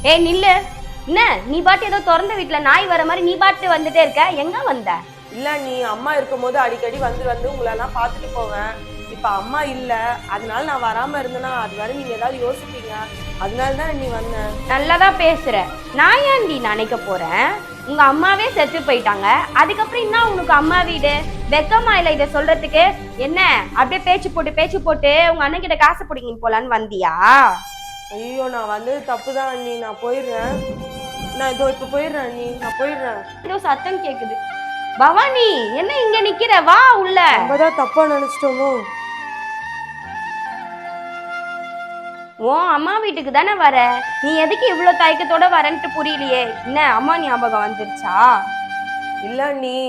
ஏய் நில்லு. என்ன நீ பாட்டு ஏதோ திறந்த வீட்டுல நாய் வர மாதிரி நீ பாட்டு வந்துட்டே இருக்க? எங்க வந்த? இல்ல நீ அம்மா இருக்கும்போது அடிக்கடி வந்து உங்களெல்லாம் பார்த்துட்டு போவேன். இப்ப அம்மா இல்ல, அதனால நான் வராம இருந்தேன்னா அது வரை நீங்க ஏதாவது யோசிப்பீங்க, அதனாலதான் நீ வந்த. நல்லாதான் பேசுற. நான் ஏன்டி நினைக்க போறேன்? உங்க அம்மாவே செத்து போயிட்டாங்க, அதுக்கப்புறம் என்ன உனக்கு அம்மா வீடு? வெக்கமா இல்ல இதை சொல்றதுக்கு? என்ன அப்படியே பேச்சு போட்டு உங்க அண்ணன் கிட்ட காசு பிடிங்கின்னு போலான்னு வந்தியா? ஐயோ நான் வந்தது தப்புதான் அண்ணி, நான் போயிடுறேன். நான் இதோ இப்ப போயிடுறேன் அண்ணி, நான் போயிடுறேன். ஏதோ சத்தம் கேக்குது. பவானி என்ன இங்க நிக்கிற? வா உள்ள. நம்மதான் தப்பா நினைச்சிட்டோமோ? உன் அம்மா வீட்டுக்கு தானே வர, நீ எதுக்கு இவ்வளவு தயக்கத்தோட வரன்ட்டு புரியலையே. என்ன அம்மா ஞாபகம் வந்துருச்சா? இல்ல அண்ணி,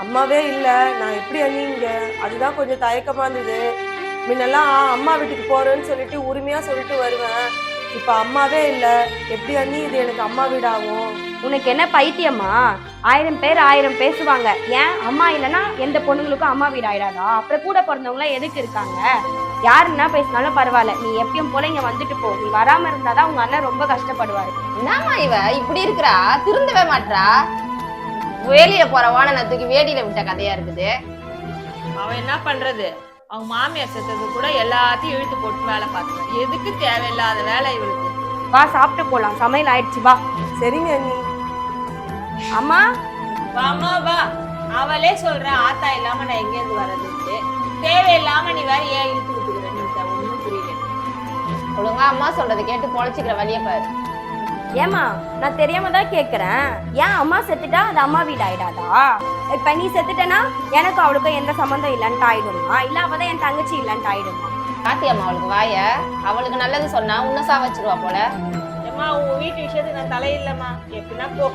அம்மாவே இல்ல, நான் எப்படி அண்ணி இங்க? அதுதான் கொஞ்சம் தயக்கமா இருந்தது. முன்னெல்லாம் அம்மா வீட்டுக்கு போறேன்னு சொல்லிட்டு உரிமையா சொல்லிட்டு வருவேன். இப்ப அம்மாவே இல்ல, எப்படி அண்ணி இது எனக்கு அம்மா வீடாகும்? உனக்கு என்ன பைத்தியமா? 1000 பேர் 1000 பேசுவாங்க. ஏன் அம்மா இல்லைன்னா எந்த பொண்ணுங்களுக்கும் அம்மா வீடு ஆயிடாதா? அப்புறம் கூட பிறந்தவங்களாம் எதுக்கு இருக்காங்க? யாருன்னா பேசினாலும் பரவாயில்ல, நீ எப்பயும் போல இங்க வந்துட்டு போ. நீ வராம இருந்தாதான் உங்க அண்ணன் ரொம்ப கஷ்டப்படுவாரு. என்னம்மா இவ இப்படி இருக்கிறா? திருந்தவே மாட்டா. வேலியில போற வானனை தூக்கி வேடியில விட்ட கதையா இருக்குது. அவன் என்ன பண்றது? அவங்க மாமியார் செத்தது கூட எல்லாத்தையும் இழுத்து போட்டு வேலை பார்த்துருவான். எதுக்கு தேவையில்லாத வேலை இவளுக்கு? வா சாப்பிட்டு போலாம், சமையல் ஆயிடுச்சு. வா. சரிங்க அண்ணி. அம்மா வாமா வா. அவளே சொல்ற ஆத்தா இல்லாம நான் எங்கேருந்து வர்றதுக்கு. தேவையில்லாம நீ வேற ஏன் இழுத்து விட்டுக்கிறேன்னு ஒன்னும் புரியல. ஒழுங்கா அம்மா சொல்றதை கேட்டு பொழைச்சிக்கிற வழிய பாரு. ஏமா நான் தெரியாம தான் கேக்குறேன். ஏன் அம்மா செத்துட்டா அது அம்மா வீடு ஆயிடாதா? இப்ப நீ செத்துட்டனா எனக்கும் அவளுக்கும் எந்த சம்மந்தம் இல்லைன்ட்டு ஆயிடுமா? இல்ல அவதான் என் தங்கச்சி இல்லைன்ட்டு ஆயிடுமா? பாத்தி அம்மா அவளுக்கு வாய. அவளுக்கு நல்லது சொன்னா உன்ன சாவச்சிருவா போல. ஏமா உன் வீட்டு விஷயத்துக்கு நான் தலையில்லம்மா, எப்படின்னா போ.